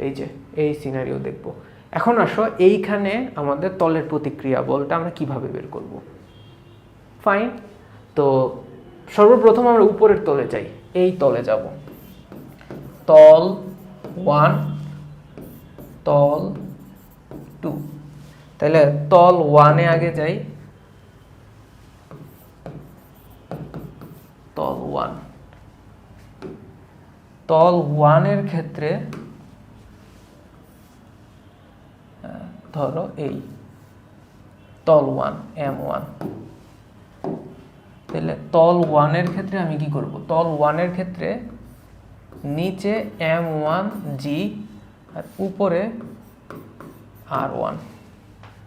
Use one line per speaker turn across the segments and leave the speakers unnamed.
এই যে এই সিনারিও দেখব। এখন আসো এইখানে আমাদের তলের প্রতিক্রিয়া বলটা আমরা কিভাবে বের করব। ফাইন, তো সর্বপ্রথম আমরা উপরের তলে যাই, এই তলে যাব, তল 1 তল 2, তাহলে তল 1 এ আগে যাই, তল 1, তল 1 এর ক্ষেত্রে ধরো এই তল 1 M1, তাহলে তল 1 এর ক্ষেত্রে আমি কি করব, তল 1 এর ক্ষেত্রে নিচে M1G আর উপরে R1।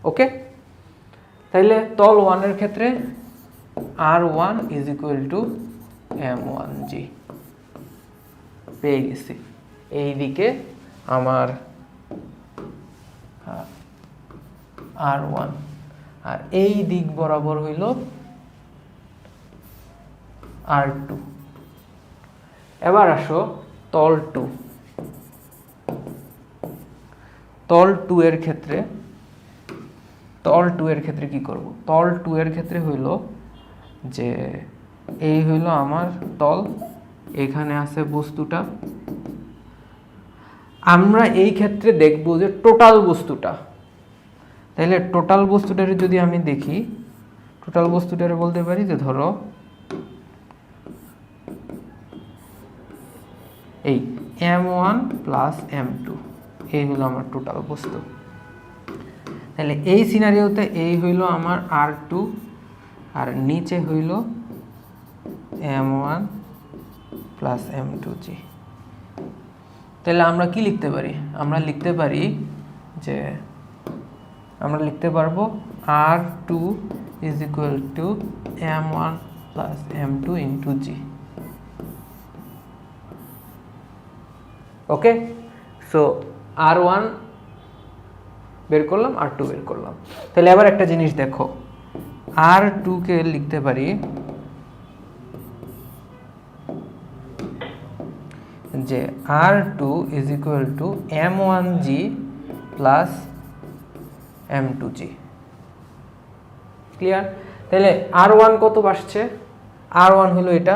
ওকে, তাহলে তল 1 এর ক্ষেত্রে R1 is equal two M1G পেয়ে গেছি। এইদিকে আমার R1 আর এই দিক বরাবর হইল R2। এবার আসো তল 2, তল 2 এর ক্ষেত্রে, তল 2 এর ক্ষেত্রে কি করব, তল 2 এর ক্ষেত্রে হইল যে এই হইল আমার তল, এখানে আছে বস্তুটা, আমরা এই ক্ষেত্রে দেখব যে টোটাল বস্তুটা। তাহলে টোটাল বস্তুটারে যদি আমি দেখি, টোটাল বস্তুটারে বলতে পারি যে ধরো এই M1 প্লাস M2, এই হলো আমার টোটাল বস্তু। তাহলে এই সিনারিওতে এই হইল আমার R2 আর নিচে হইল M1 প্লাস M2G। তাহলে আমরা কি লিখতে পারি, আমরা লিখতে পারি যে আমরা লিখতে পারবো R2 is equal two M1 plus M2 into G। Okay, so R1 বের করলাম, R2 বের করলাম। তাহলে আবার একটা জিনিস দেখো, R2 কে লিখতে পারি যে R2 is equal two M1G plus M2G। Clear? তাহলে R1 কত আসছে, R1 হলো এটা,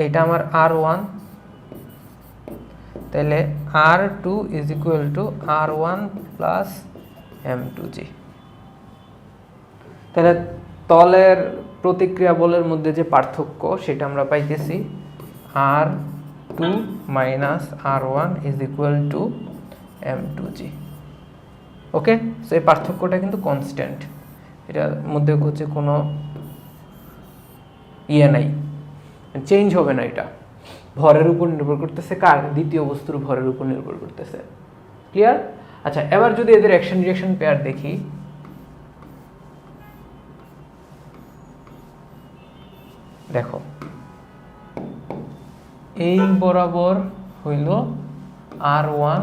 এটা আমার R1, তাহলে R2 is equal to R1 plus M2G। তাহলে তলের প্রতিক্রিয়া বলের মধ্যে যে পার্থক্য সেটা আমরা পাইতেছি R2 minus R1 is equal two M2G। Okay, so এই পার্থক্যটা কিন্তু কনস্ট্যান্ট, এটার মধ্যে হচ্ছে কোনো ইয়ে নাই, চেঞ্জ হবে না, এটা ভরের উপর নির্ভর করতেছে, কার, দ্বিতীয় বস্তুর ভরের উপর নির্ভর করতেছে। ক্লিয়ার? আচ্ছা, এবার যদি এদের অ্যাকশন রিঅ্যাকশন পেয়ার দেখি, দেখো এই বরাবর হইল R1,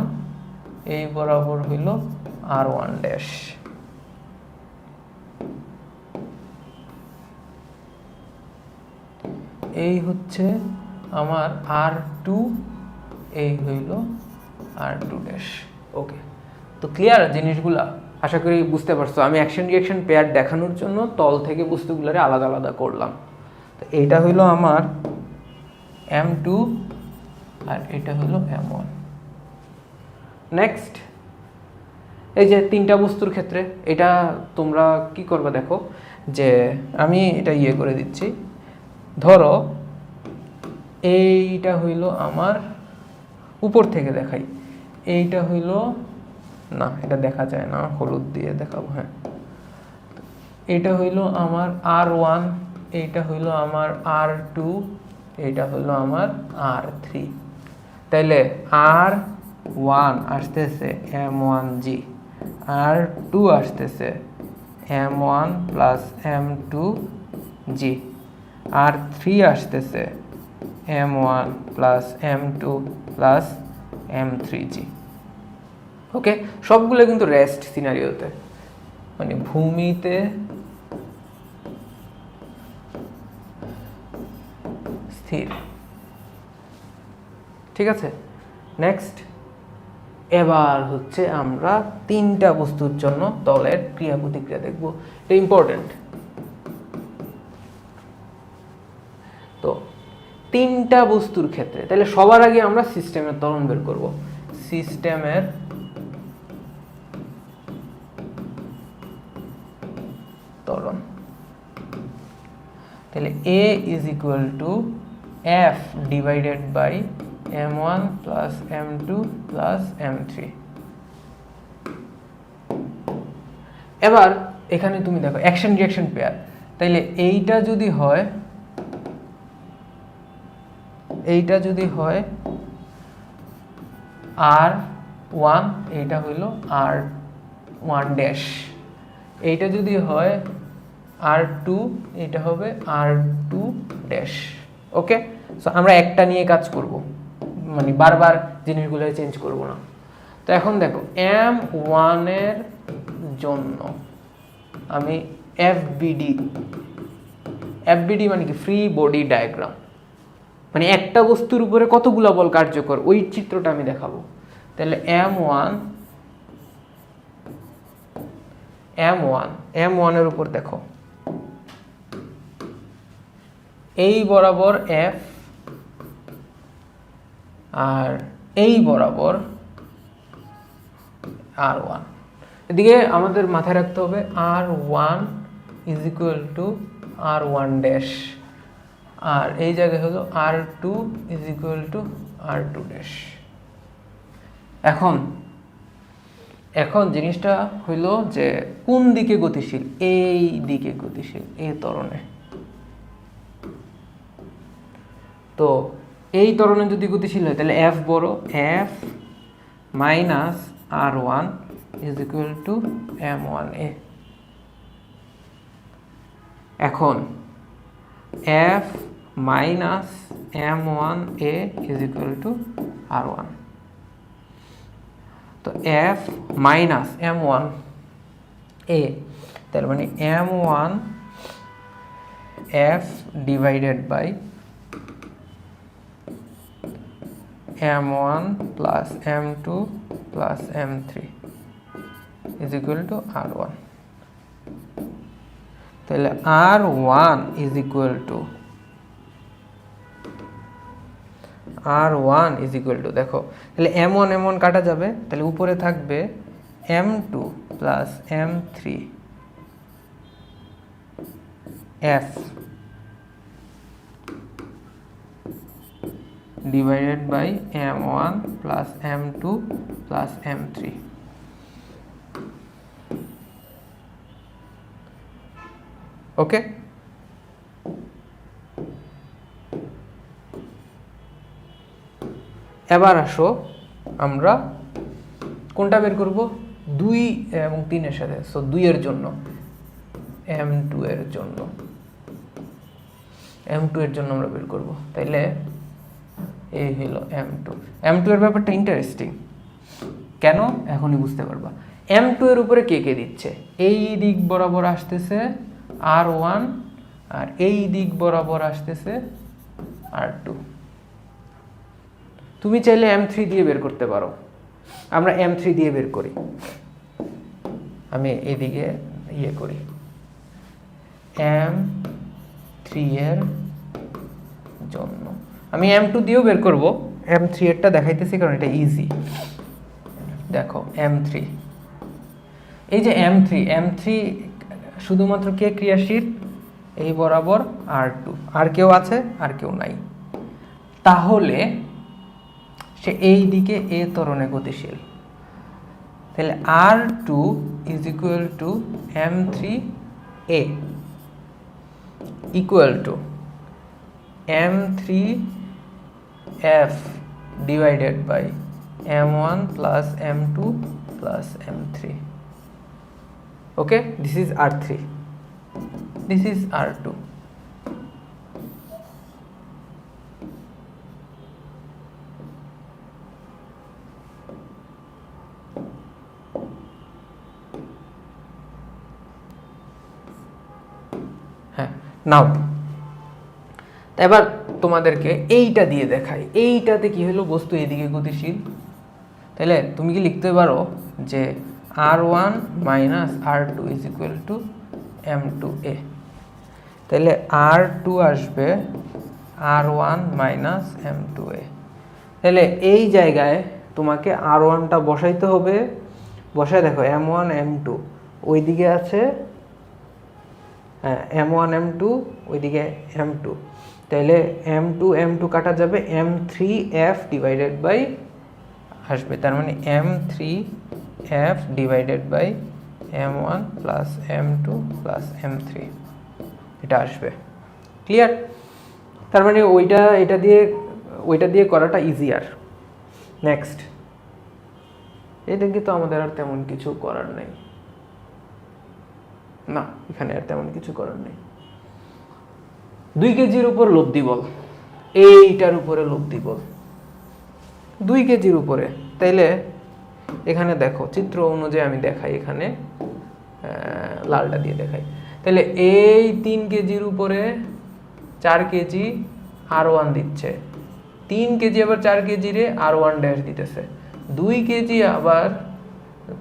এই বরাবর হইল R1 ড্যাশ। এই হচ্ছে আমার R2, এই হইল R2 ড্যাশ। ওকে, তো ক্লিয়ার জিনিসগুলা? আশা করি বুঝতে পারছো। আমি অ্যাকশন রিঅ্যাকশন পেয়ার দেখানোর জন্য তল থেকে বস্তুগুলারে আলাদা আলাদা করলাম। তো এইটা হইল আমার M2 আর এটা হলো M1। নেক্সট, এই যে তিনটা বস্তুর ক্ষেত্রে এটা তোমরা কি করবা দেখো, যে আমি এটা ইয়ে করে দিচ্ছি, ধরো এইটা হইল আমার, উপর থেকে দেখাই, এইটা হইল, না এটা দেখা যায় না, হলুদ দিয়ে দেখাবো, হ্যাঁ, এটা হইল আমার R1, এইটা হইল আমার R2, এইটা হইলো আমার R3। তাইলে R1 আসতেছে M1G, R2 আসতেছে M1 প্লাস M2G, R3 আসতেছে M1 plus M2 plus M3G। ওকে, সবগুলো কিন্তু রেস্ট সিনারিওতে, মানে ভূমিতে স্থির। ঠিক আছে, নেক্সট, এবার হচ্ছে আমরা তিনটা বস্তুর জন্য তলের ক্রিয়া প্রতিক্রিয়া দেখব। এটা ইম্পর্টেন্ট। তো তিনটা বস্তুর ক্ষেত্রে তাহলে সবার আগে আমরা সিস্টেমের ত্বরণ বের করব। সিস্টেমের ত্বরণ, তাহলে A is equal to F divided by m1 plus m2 plus m3। এবার এখানে তুমি দেখো অ্যাকশন রিঅ্যাকশন পেয়ার, তাইলে এইটা যদি হয় R1, এইটা হইল R1 ড্যাশ, এইটা যদি হয় R2, এটা হবে R2 ড্যাশ। ওকে, সো আমরা একটা নিয়ে কাজ করব, মানে বারবার জিনিসগুলো চেঞ্জ করব না। তো এখন দেখো M1 এর জন্য আমি FBD মানে কি, ফ্রি বডি ডায়াগ্রাম, মানে একটা বস্তুর উপরে কতগুলো বল কার্যকর ওই চিত্রটা আমি দেখাবো। তাহলে M1 এর উপর দেখো এই বরাবর F আর এই বরাবর R1। এদিকে আমাদের মাথায় রাখতে হবে R1 is equal to R1 dash, আর এই জায়গায় হলো R2 is equal two R2 dash. এখন জিনিসটা হইল যে কোন দিকে গতিশীল, এই দিকে গতিশীল, এই ত্বরণে। তো এই ত্বরণে যদি গতিশীল হয় তাহলে F বড়, F minus R1 is equal to M1A। এখন F minus M1A is equal to R1। তো F মাইনাস M1A, তার মানে M1 F divided by M1 plus M2 plus M3 is equal to R1। তাহলে R1 is equal two দেখো, তাহলে M1 কাটা যাবে, তাহলে উপরে থাকবে M2 plus M3 F divided by M1 plus M2 plus M3। Okay, এবার আসো আমরা কোনটা বের করব, 2 এবং 3 এর সাথে। সো 2 এর জন্য M2 এর জন্য আমরা বের করব। তাইলে এই হলো M2 এর ব্যাপারটা ইন্টারেস্টিং, কেন এখনই বুঝতে পারবা। M2 এর উপরে কে কে দিচ্ছে, এই দিক বরাবর আসতেছে R1 আর এই দিক বরাবর আসতেছে R2। তুমি চাইলে M3 দিয়ে বের করতে পারো, আমরা M3 দিয়ে বের করি। আমি এইদিকে ইয়ে করি, M3 এর জন্য আমি M2 দিয়েও বের করব, M3 এরটা দেখাইতেছি কারণ এটা ইজি। দেখো M3, এই যে M3 শুধুমাত্র কে ক্রিয়াশীল, এই বরাবর R2, আর কেউ আছে, আর কেউ নাই। তাহলে সে এই দিকে এ ত্বরণে গতিশীল। তাহলে R2 is equal to M3A equal to M3F divided by M1 plus M2 plus M3। Okay, this is R3, this is R2। হ্যাঁ, নাও এবার তোমাদেরকে এইটা দিয়ে দেখাই, এইটাতে কি হলো, বস্তু এদিকে গতিশীল, তাহলে তুমি কি লিখতে পারো যে R1 minus R2 is equal two M2A। তাহলে R2 আসবে R1 মাইনাস M2A। তাহলে এই জায়গায় তোমাকে R1টা বসাইতে হবে, বসায় দেখো M1 M2 ওইদিকে আছে, হ্যাঁ M1 M2 ওইদিকে M2, তাহলে M2 M2 কাটা যাবে, M3F ডিভাইডেড বাই আসবে, তার মানে M3F divided by M1 plus M2 plus M3 এটা আসবে। ক্লিয়ার? তার মানে ওইটা দিয়ে করাটা ইজিয়ার। নেক্সট, এদিকে তো আমাদের আর তেমন কিছু করার নেই, না এখানে আর তেমন কিছু করার নেই। 2 কেজির উপর লব্ধি বল, এইটার উপরে লব্ধি বল 2 কেজির উপরে। তাইলে এখানে দেখো চিত্র অনুযায়ী আমি দেখাই, এখানে লালটা দিয়ে দেখাই। তাহলে এই 3 কেজির উপরে 4 কেজি R1 দিচ্ছে, 3 কেজি আবার 4 কেজি রে R1 ড্যাশ দিতেছে, 2 কেজি আবার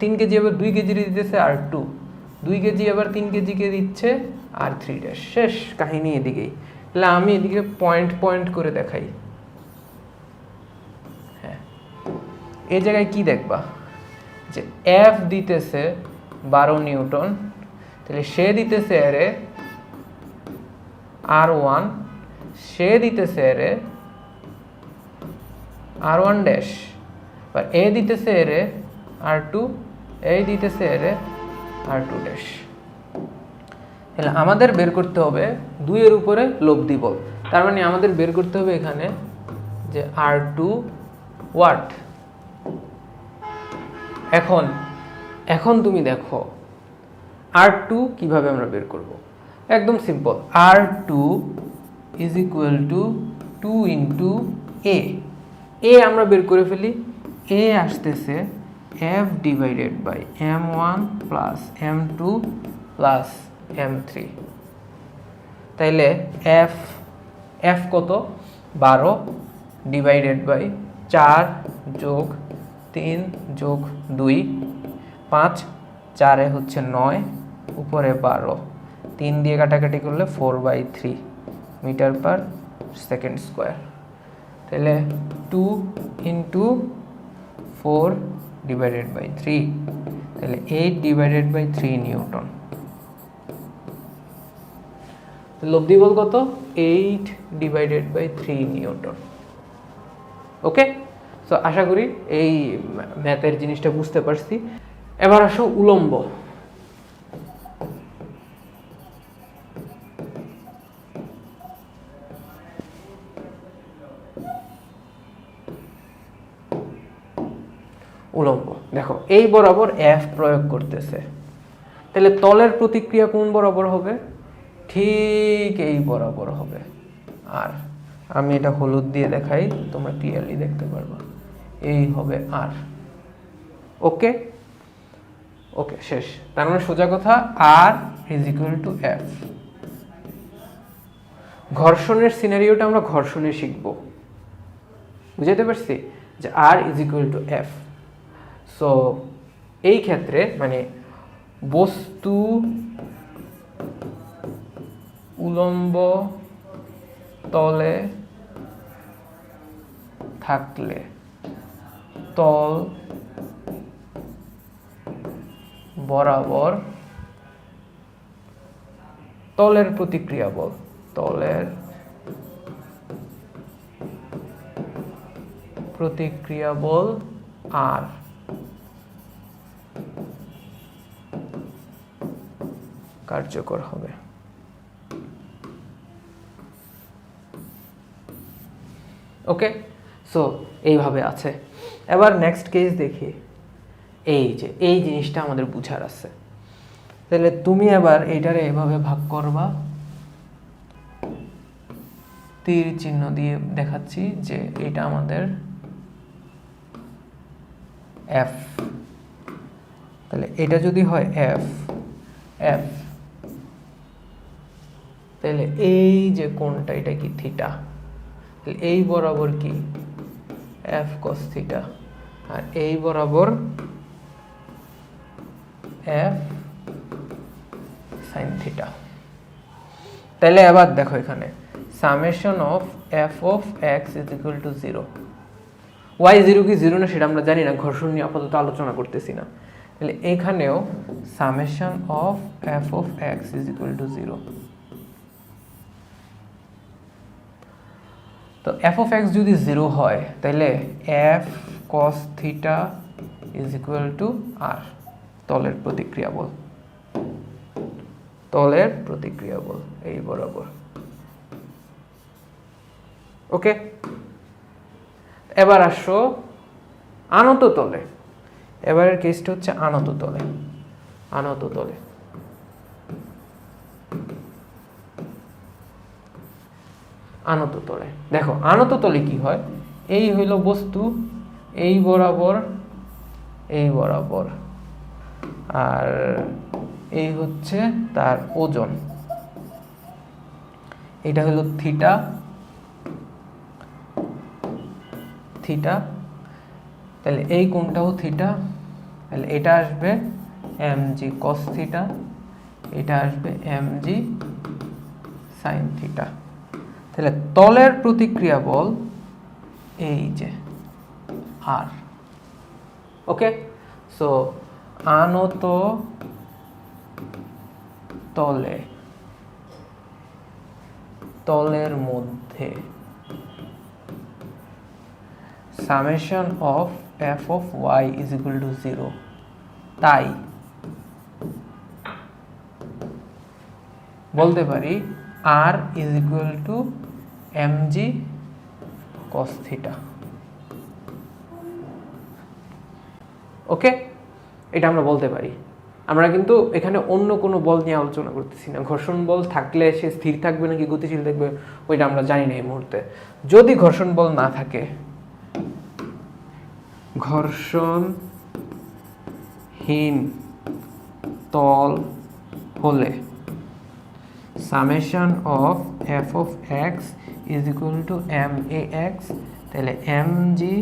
3 কেজি আবার 2 কেজি রে দিতেছে R2, 2 কেজি আবার 3 কেজিকে দিচ্ছে R3 ড্যাশ। শেষ কাহিনী এদিকেই। তাহলে আমি এদিকে পয়েন্ট পয়েন্ট করে দেখাই। হ্যাঁ, এই জায়গায় কি দেখবা যে F দিতেছে 12 নিউটন, তাহলে সে দিতেছে এরে R1, সে দিতেছে এরে R1 ড্যাশ, বা এ দিতেছে এরে R2, এই দিতেছে এরে R2 ড্যাশ। তাহলে আমাদের বের করতে হবে 2 এর উপরে লব্ধি বল, তার মানে আমাদের বের করতে হবে এখানে যে R2 ওয়াট। এখন তুমি দেখো R2 কিভাবে আমরা বের করব, একদম simple. R2 is equal to 2 into a আমরা বের করে ফেলি, এ আসতেছে F divided by M1 plus M2 plus M3। তাইলে F কত, 12 ডিভাইডেড বাই 4 যোগ 3 যোগ 2, 5, 4 হচ্ছে 9, উপরে 12, 3 দিয়ে কাটাকাটি করলে 4/3 মিটার পার সেকেন্ড স্কোয়ার। তাহলে 2 ইন্টু 4 ডিভাইডেড বাই 3, তাহলে 8 ডিভাইডেড বাই 3 নিউটন। লব্ধি বল কত, 8 divided by 3 newton. Okay, so আশা করি এই ম্যাথের জিনিসটা বুঝতে পারছি। এবার আসো উলম্ব। উলম্ব দেখো এই বরাবর F প্রয়োগ করতেছে, তাহলে তলের প্রতিক্রিয়া কোন বরাবর হবে, ঠিক এই বরাবর হবে। আর আমি এটা হলুদ দিয়ে দেখাই, তোমরা ক্লিয়ারলি দেখতে পারবা, এই হবে আর। ওকে ওকে, শেষ। তার মানে সোজা কথা, R is equal to F. ঘর্ষণের সিনারিওটা আমরা ঘর্ষণে শিখব, বুঝাতে পারছি যে R is equal to F. So এই ক্ষেত্রে মানে বস্তু উলম্ব তলে থাকলে তল বরাবর তলের প্রতিক্রিয়া বল, তলের প্রতিক্রিয়া বল আর কার্যকর হবে। ওকে, সো এইভাবে আছে। এবার নেক্সট কেস দেখি। এই যে এই জিনিসটা আমাদের বুঝার আছে, তাহলে তুমি এবার এইটারে এভাবে ভাগ করবা, তীর চিহ্ন দিয়ে দেখাচ্ছি যে এটা আমাদের এফ, তাহলে এটা যদি হয় এফ এফ, তাহলে এই যে কোণটা এটা কি থিটা, এই বরাবর কি এফ কস থিটা, আর এই বরাবর এফ সাইন থিটা। তাহলে এবার দেখো এখানে summation of F of x is equal to 0। Y 0 কি 0 না সেটা আমরা জানি না, ঘর্ষণ নিয়ে আপাতত আলোচনা করতেছি না। তাহলে এখানেও summation of F of x is equal to 0। তো এফ অফ এক্স যদি 0 হয় তাহলে F cos theta is equal to R, তলের প্রতিক্রিয়া বল, তলের প্রতিক্রিয়া বল এই বরাবর। ওকে, এবার আসো আনত তলে। এবারের কেসটা হচ্ছে আনত তলে। আনত তলে আনত তলে দেখো, আনত তলে কি হয়, এই হইল বস্তু, এই বরাবর এই বরাবর, আর এই হচ্ছে তার ওজন, এটা হলো থিটা থিটা। তাহলে এই কোণটাও থিটা, তাহলে এটা আসবে mg cos থিটা, এটা আসবে mg sin থিটা। তাহলে তলের প্রতিক্রিয়া বল এই যে আর। ওকে, সো আনত তলে, তলের মধ্যে summation of F of y is equal to 0। তাই বলতে পারি R is equal to mg cos theta. Okay, এটা আমরা বলতে পারি। আমরা কিন্তু এখানে অন্য কোনো বল নিয়ে আলোচনা করতেছি না। ঘর্ষণ বল থাকলে সে স্থির থাকবে নাকি গতিশীল থাকবে ওইটা আমরা জানি না এই মুহূর্তে। যদি ঘর্ষণ বল না থাকে, ঘর্ষণহীন তল হলে summation of F of x is equal to m a x, তাহলে m g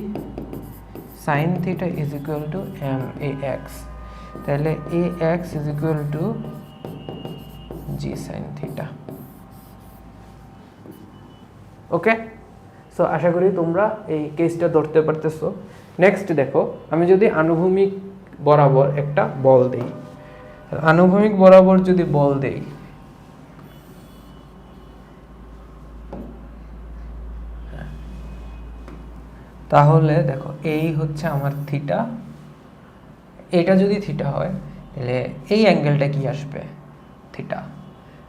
sine theta is equal to m a x, তাহলে a x is equal to g sine theta. Okay, so আশা করি তোমরা এই কেসটা ধরতে পারতেছো। Next দেখো, আমি যদি আনুভূমিক বরাবর একটা বল দেই, আনুভূমিক বরাবর যদি বল দেই, তাহলে দেখো এই হচ্ছে আমার থিটা, এটা যদি থিটা হয় তাহলে এই অ্যাঙ্গেলটা কি আসবে থিটা।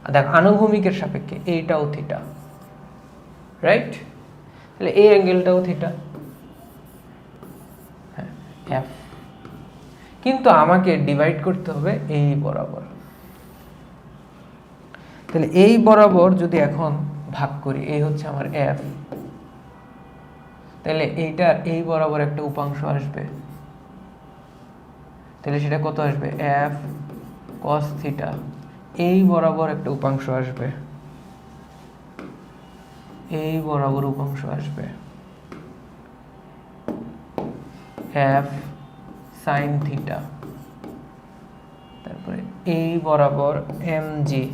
আর দেখো আনুভূমিকের সাপেক্ষে এইটাও থিটা, রাইট? তাহলে এই অ্যাঙ্গেলটাও থিটা, হ্যাঁ এফ। কিন্তু আমাকে ডিভাইড করতে হবে এই বরাবর। তাহলে এই বরাবর যদি এখন ভাগ করি, এই হচ্ছে আমার এফ, তাহলে এইটার এই বরাবর একটা উপাংশ আসবে, তাহলে সেটা কত আসবে এফ কস থিটা। এই বরাবর একটা উপাংশ আসবে, এই বরাবর উপাংশ আসবে এফ সাইন থিটা। তারপরে এই বরাবর এম জি,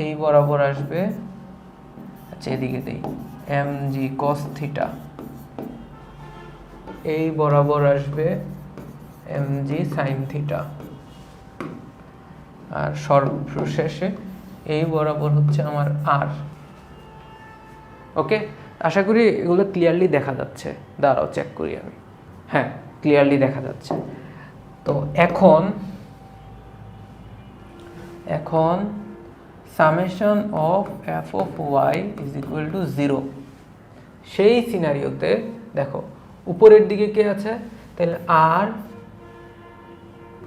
এই বরাবর আসবে, আচ্ছা এদিকে দেই, এম জি কস থিটা। এই বরাবর আসবে এম জি সাইন থিটা। আর সর্বশেষে এই বরাবর হচ্ছে আমার আর। ওকে, আশা করি এগুলো ক্লিয়ারলি দেখা যাচ্ছে। দাঁড়াও চেক করি আমি, হ্যাঁ ক্লিয়ারলি দেখা যাচ্ছে। তো এখন summation of F of y is equal to 0। সেই সিনারিওতে দেখো উপরের দিকে কে আছে, তাহলে R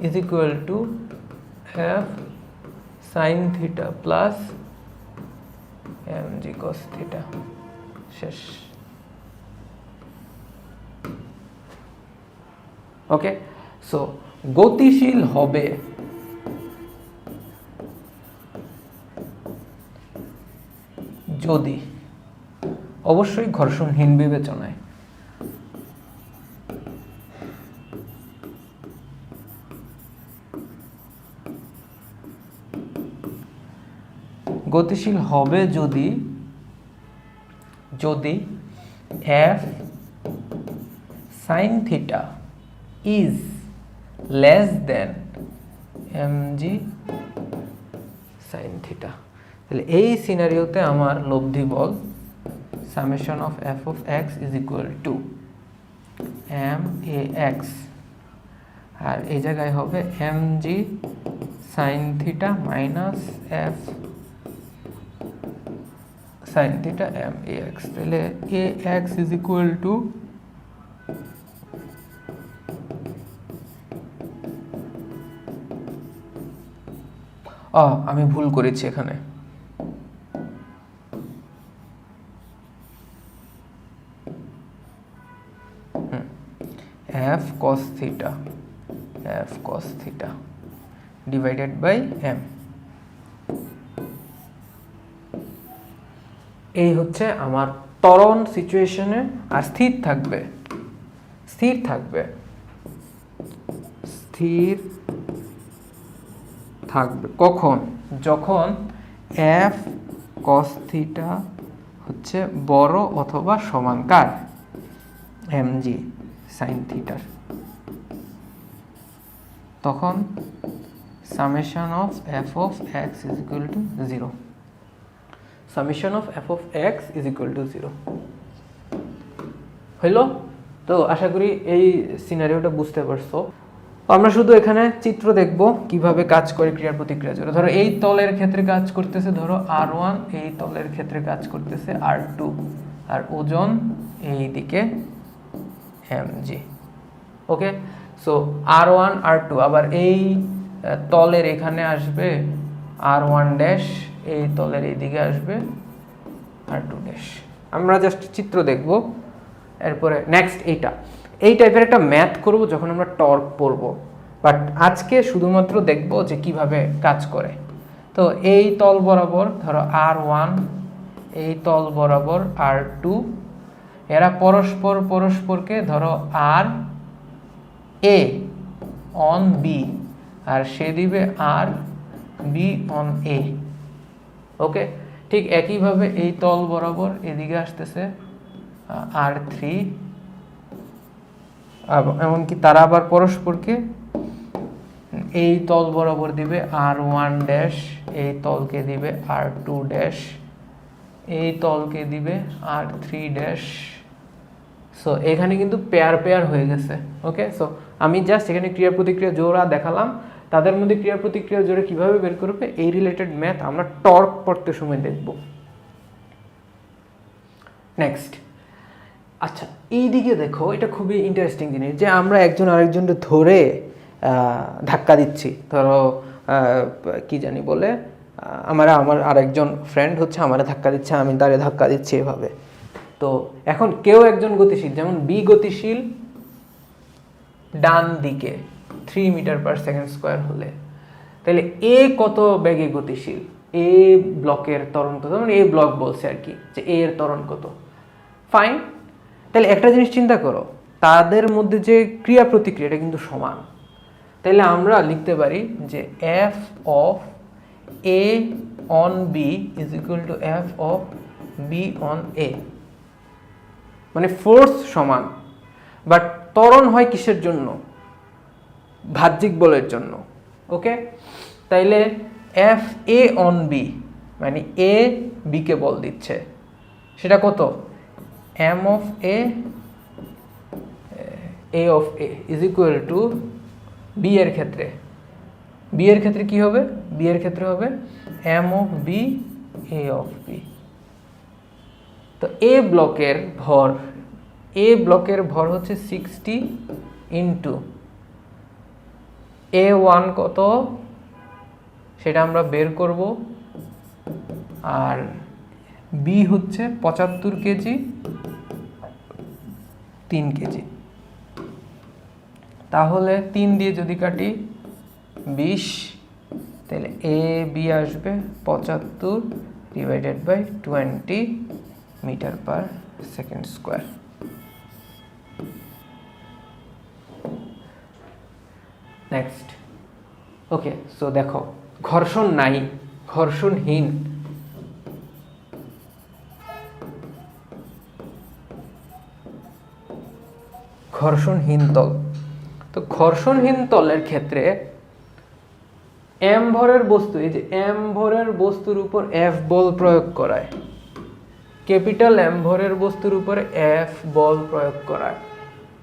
is equal to F sine theta plus m g cos theta. শেষ। ওকে, সো গতিশীল হবে যদি অবশ্যই ঘর্ষণহীন বিবেচনায়। গতিশীল হবে যদি f sin theta is less than mg sin theta। তাহলে এই সিনারিওতে আমার লব্ধি বল summation of f of x is equal to max, আর এই জায়গায় হবে mg sin theta minus f sin theta max। তাহলে ax is equal to আমি ভুল করেছি এখানে, f cos theta divided by m। এই হচ্ছে আমার ত্বরণ সিচুয়েশনে। আর স্থির থাকবে কখন? যখন f cos theta হচ্ছে বড় অথবা সমান কার? mg sin theta। তখন summation of f of x is equal to 0। summation of f of x is equal to 0 হইল। তো আশা করি এই সিনারিওটা বুঝতে পারছো। আমরা শুধু এখানে চিত্র দেখব কিভাবে কাজ করে ক্রিয়া প্রতিক্রিয়া জোড়া। ধরো এই তলের ক্ষেত্রে কাজ করতেছে ধরো r1, এই তলের ক্ষেত্রে কাজ করতেছে r2, আর ওজন এই দিকে mg। ওকে, সো r1 r2, আবার এই তলের এখানে আসবে r1 ড্যাশ, এই তলের এই দিকে আসবে r2 ড্যাশ। আমরা জাস্ট চিত্র দেখব, এরপরে নেক্সট এই টাইপের একটা ম্যাথ করব যখন আমরা টর্ক পড়ব। বাট আজকে শুধুমাত্র দেখব যে কিভাবে কাজ করে। তো এই তল বরাবর ধরো r1, এই তল বরাবর r2, এরা পরস্পরকে ধরো r a on b, আর সে দিবে r b on a। ওকে, ঠিক একইভাবে এই তল বরাবর এদিকে আসতেছে r3, এমনকি তারা আবার পরস্পরকে এই তল বরাবর দিবে r1 ড্যাশ, এই তলকে দিবে r2 ড্যাশ, এই তলকে দিবে r3 ড্যাশ। সো এখানে কিন্তু পেয়ার হয়ে গেছে। ওকে, সো আমি জাস্ট এখানে ক্রিয়া প্রতিক্রিয়া জোড়া দেখালাম। তাদের মধ্যে ক্রিয়া প্রতিক্রিয়া জোড়া কিভাবে বের করবে এই রিলেটেড ম্যাথ আমরা টর্ক পড়তে সময় দেখব। নেক্সট, আচ্ছা এইদিকে দেখো, এটা খুবই ইন্টারেস্টিং জিনিস যে আমরা একজন আরেকজনকে ধরে ধাক্কা দিচ্ছি। ধরো কি জানি বলে, আমার আরেকজন ফ্রেন্ড হচ্ছে আমারে ধাক্কা দিচ্ছে, আমি তারে ধাক্কা দিচ্ছি এভাবে। তো এখন কেউ একজন গতিশীল, যেমন বি গতিশীল ডান দিকে 3 মিটার পার সেকেন্ড স্কোয়ার হলে, তাহলে এ কত বেগে গতিশীল? এ ব্লকের ত্বরণ কত? মানে এ ব্লক বলছে আর কি, যে এ এর ত্বরণ কত। ফাইন, তাহলে একটা জিনিস চিন্তা করো, তাদের মধ্যে যে ক্রিয়া প্রতিক্রিয়া এটা কিন্তু সমান। তাহলে আমরা লিখতে পারি যে F of A on B is equal to F of B on A. মানে ফোর্স সমান, বাট ত্বরণ হয় কিসের জন্য? বাহ্যিক বলের জন্য। ওকে, তাইলে এফ এ অন বি মানে এ বিকে বল দিচ্ছে, সেটা কত? M of A of A is equal to B এর ক্ষেত্রে কি হবে? বি এর ক্ষেত্রে হবে M of B A of B. তো এ ব্লকের ভর হচ্ছে 60 ইন্টু A1 কত সেটা আমরা বের করব, আর বি হচ্ছে 75 কেজি 3 কেজি। তাহলে 3 দিয়ে যদি কাটি 20, তাহলে এ বি আসবে 75 divided by 20 metre per second square. Next, okay, so দেখো ঘর্ষণ নাই, ঘর্ষণহীন, ঘর্ষণহীন তল। তো ঘর্ষণহীন তলের ক্ষেত্রে এম ভরের বস্তু, এই যে এম ভরের বস্তুর উপর এফ বল প্রয়োগ করায়, ক্যাপিটাল এম ভরের বস্তুর উপর এফ বল প্রয়োগ করায়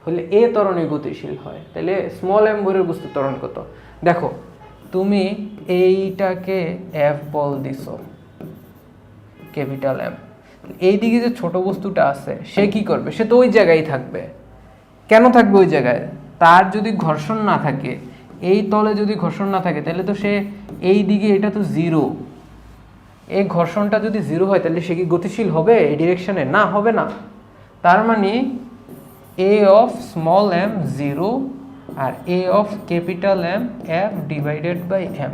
হলে এ ত্বরণে গতিশীল হয়। তাহলে স্মল এম ভরের বস্তু ত্বরণ কত? দেখো তুমি এইটাকে এফ বল দিছো ক্যাপিটাল এম, এইদিকে যে ছোট বস্তুটা আছে সে কি করবে? সে তো ওই জায়গায় থাকবে। কেন থাকবে ওই জায়গায়? তার যদি ঘর্ষণ না থাকে, এই তলে যদি ঘর্ষণ না থাকে, তাহলে তো সে এই দিকে, এটা তো জিরো, এই ঘর্ষণটা যদি জিরো হয় তাহলে সে কি গতিশীল হবে এই ডিরেকশনে? না, হবে না। তার মানে a of small m zero আর a of capital M F divided by M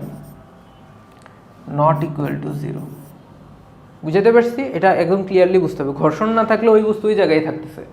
not equal to zero. বুঝাতে পারছি? এটা একদম ক্লিয়ারলি বুঝতে হবে। ঘর্ষণ না থাকলে ওই বস্তু ওই জায়গায় থাকতেছে।